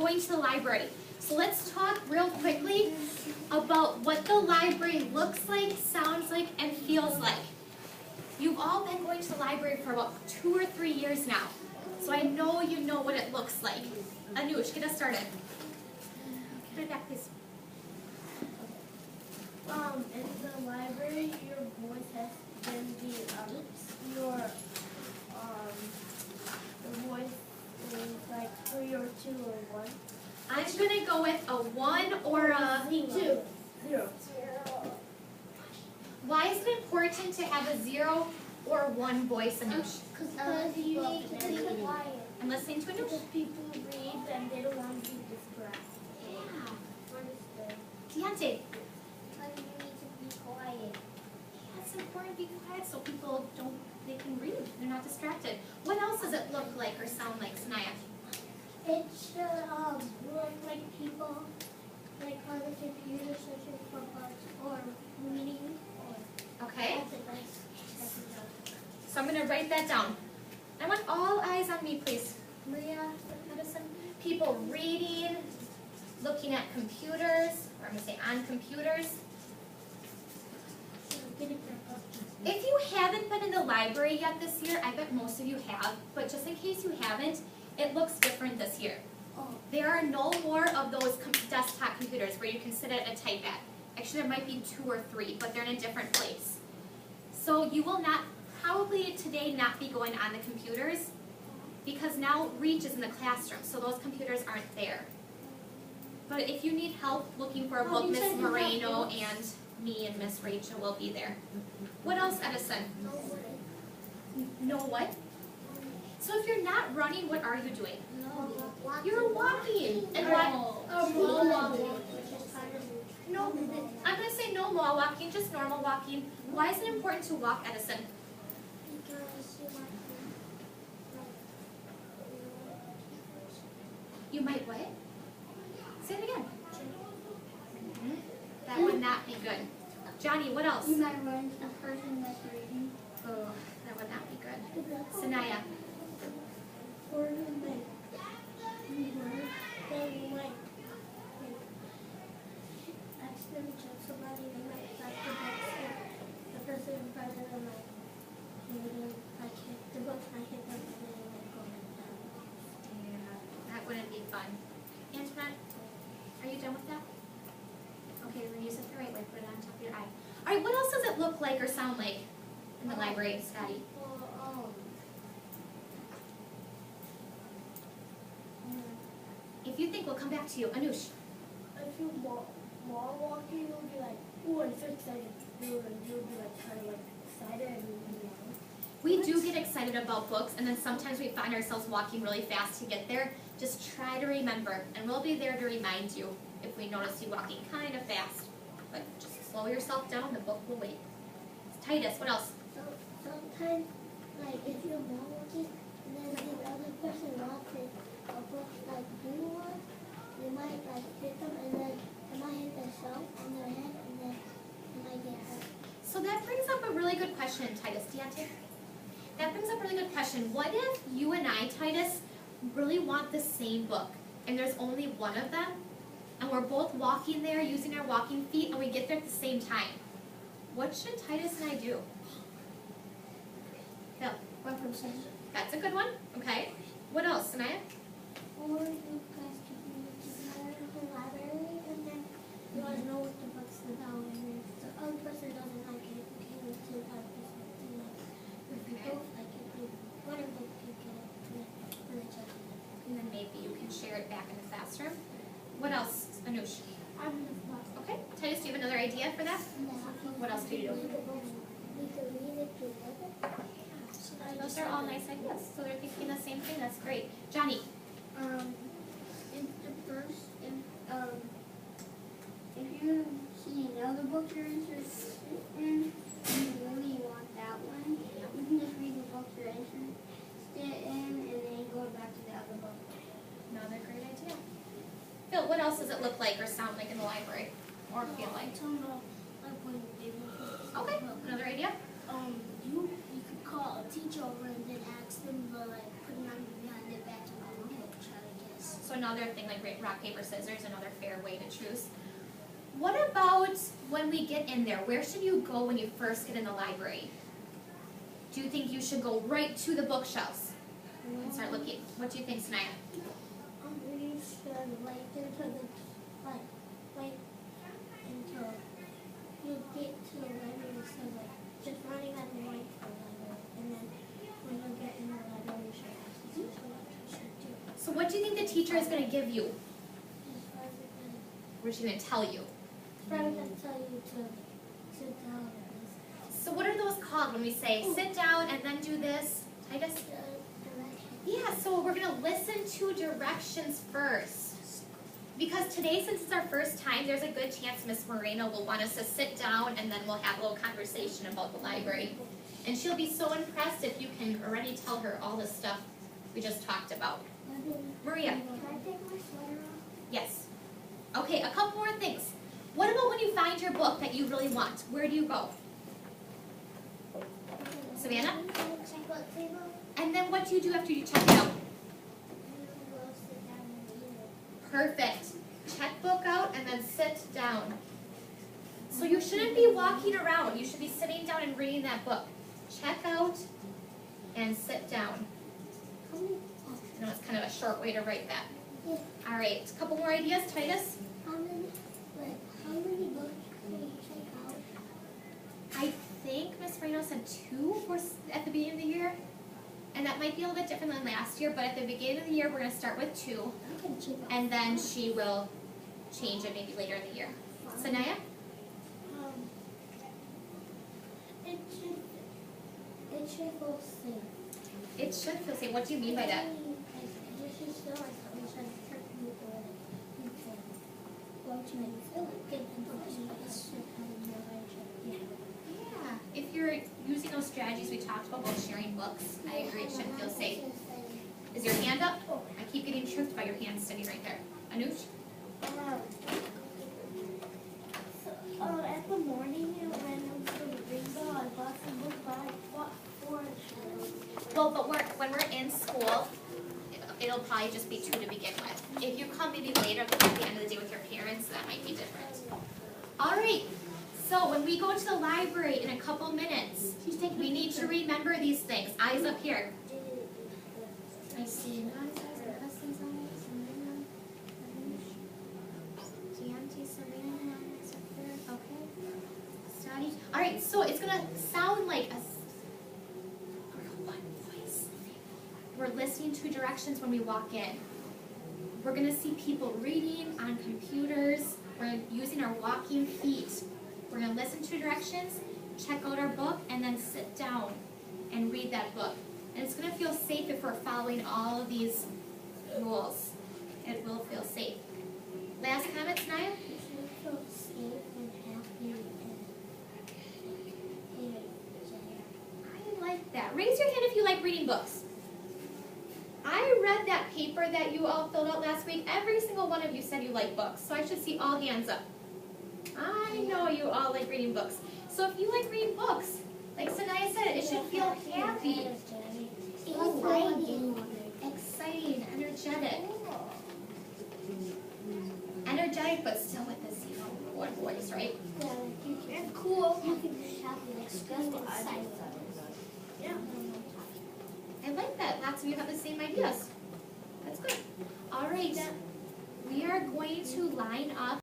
going to the library. So let's talk real quickly about what the library looks like, sounds like, and feels like. You've all been going to the library for about 2 or 3 years now. So I know you know what it looks like. Anush, get us started. Put it back, please. In the library, your voice has been the voice is like 3 or 2 or 1. I'm going to go with a 1 or a 2. 0. Why is it important to have a 0 or 1 voice, Anush? Because you need to be quiet. I'm listening to Anush. Because people read and they don't want to be distracted. Yeah. Deontay. Because you need to be quiet. Yeah, it's important to be quiet so people they can read. They're not distracted. What else does it look like or sound like, Sanaya? It should look like people like on the computer searching for books or reading. Okay. So I'm going to write that down. I want all eyes on me, please. Maria, Medicine. People reading, looking at computers, or I'm going to say on computers. If you haven't been in the library yet this year, I bet most of you have, but just in case you haven't, it looks different this year. There are no more of those desktop computers where you can sit at a type at. Actually, there might be 2 or 3, but they're in a different place. So you will probably today not be going on the computers because now Reach is in the classroom, so those computers aren't there. But if you need help looking for a book, Miss Moreno and me and Miss Rachel will be there. What else, Edison? No what? So if you're not running, what are you doing? You're walking. And no, I'm going to say no wall walking, just normal walking. Why is it important to walk, Edison? You might what? Say it again. That would not be good. Johnny, what else? You might run a person that's reading. Oh, that would not be good. Sanaya. Or they might accidentally check somebody, they might like the person in front of them might hit the book might hit them and then they might go like that. Yeah, that wouldn't be fun. Antoinette, are you done with that? Okay, then use it the right way, put it on top of your eye. Alright, what else does it look like or sound like in the library, Scotty? If you think, we'll come back to you. Anush. If you wall walking, you'll be like, oh, I'm so excited. You'll be like kind of like excited and We do get excited about books, and then sometimes we find ourselves walking really fast to get there. Just try to remember, and we'll be there to remind you if we notice you walking kind of fast. But just slow yourself down, the book will wait. Titus, what else? So sometimes, like if you're wall walking, and then the other person wants it, a book like you want, you might like hit them, and then they might hit themselves on their head, and then they might get hurt. So that brings up a really good question, Titus. Deontay? That brings up a really good question. What if you and I, Titus, really want the same book, and there's only one of them, and we're both walking there using our walking feet, and we get there at the same time? What should Titus and I do? Phil? That's a good one. Okay. What else, Sanaya? Or you guys can be together in the library, and then you guys know what the book's about, and if the other person doesn't like it, you can go to the other person. If you both like it, one of them can get it, and then each other. And then maybe you can share it back in the classroom. What else, Anush? Okay. Titus, do you have another idea for that? What else do you do? We can read it together. Those are all nice ideas. So they're thinking the same thing. That's great. Johnny? If you see another book you're interested in, and you really want that one, you can just read the book you're interested in, and then go back to the other book. Another great idea. Phil, what else does it look like or sound like in the library? Or feel like? Okay, another idea? You could call a teacher over and then ask them to like put it on behind their back and try to guess. So another thing like rock, paper, scissors, another fair way to choose. What about when we get in there? Where should you go when you first get in the library? Do you think you should go right to the bookshelves and start looking? What do you think, Sanaya? You should wait until wait until you get to the library, so just running on the way to the library, and then when you get in the library, you should ask the teacher what you should do. So what do you think the teacher is going to give you? What is she going to tell you? Probably going to tell you to sit down. So what are those called when we say sit down and then do this? Titus? Yeah, so we're going to listen to directions first. Because today, since it's our first time, there's a good chance Miss Moreno will want us to sit down and then we'll have a little conversation about the library. And she'll be so impressed if you can already tell her all the stuff we just talked about. Maria? Can I take my sweater off? Yes. Okay, a couple more things. What about when you find your book that you really want? Where do you go? Savannah? And then what do you do after you check it out? Perfect. Check book out and then sit down. So you shouldn't be walking around. You should be sitting down and reading that book. Check out and sit down. I know it's kind of a short way to write that. All right, a couple more ideas, Titus? How many books can you check out? I think Miss Moreno said 2 at the beginning of the year. And that might be a little bit different than last year, but at the beginning of the year, we're going to start with 2. And then she will change it maybe later in the year. Sanaya? It should feel safe. It should feel safe. What do you mean by that? It should feel like something should hurt you or you can go to make you feel like good and Yeah. If you're using those strategies we talked about sharing books, I agree it should feel safe. Is your hand up? I keep getting tripped by your hand standing right there. Anush? At the morning when I was going to Rainbow, I bought some books, but I bought 4 instead. Well, but when we're in school, it'll probably just be 2 to begin with. If you come maybe later at the end of the day with your parents, that might be different. All right. So when we go to the library in a couple minutes, we need to remember these things. Eyes up here. I see. Okay. All right. So it's gonna sound like one voice. We're listening to directions when we walk in. We're gonna see people reading on computers. We're using our walking feet. We're going to listen to directions, check out our book, and then sit down and read that book. And it's going to feel safe if we're following all of these rules. It will feel safe. Last comments, Naya? You should feel safe and happy and I like that. Raise your hand if you like reading books. I read that paper that you all filled out last week. Every single one of you said you like books, so I should see all hands up. I know you all like reading books. So if you like reading books, like Sanaya said, it should feel happy. Exciting, energetic. Energetic, but still with this, one voice, right? and cool. You can be happy, like stressed and excited. Yeah. I like that. Lots of you have the same ideas. That's good. All right. We are going to line up